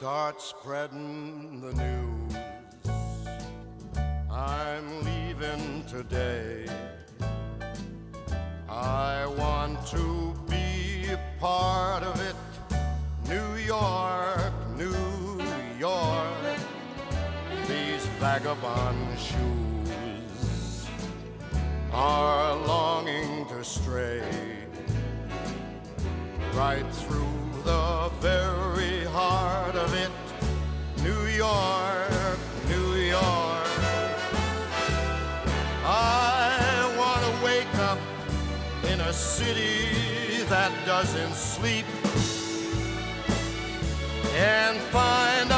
start spreading the news. I'm leaving today. I want to be a part of it. New York, New York, these vagabond shoes are longing to stray right through the very heart of it. New York, New York, I want to wake up in a city that doesn't sleep and find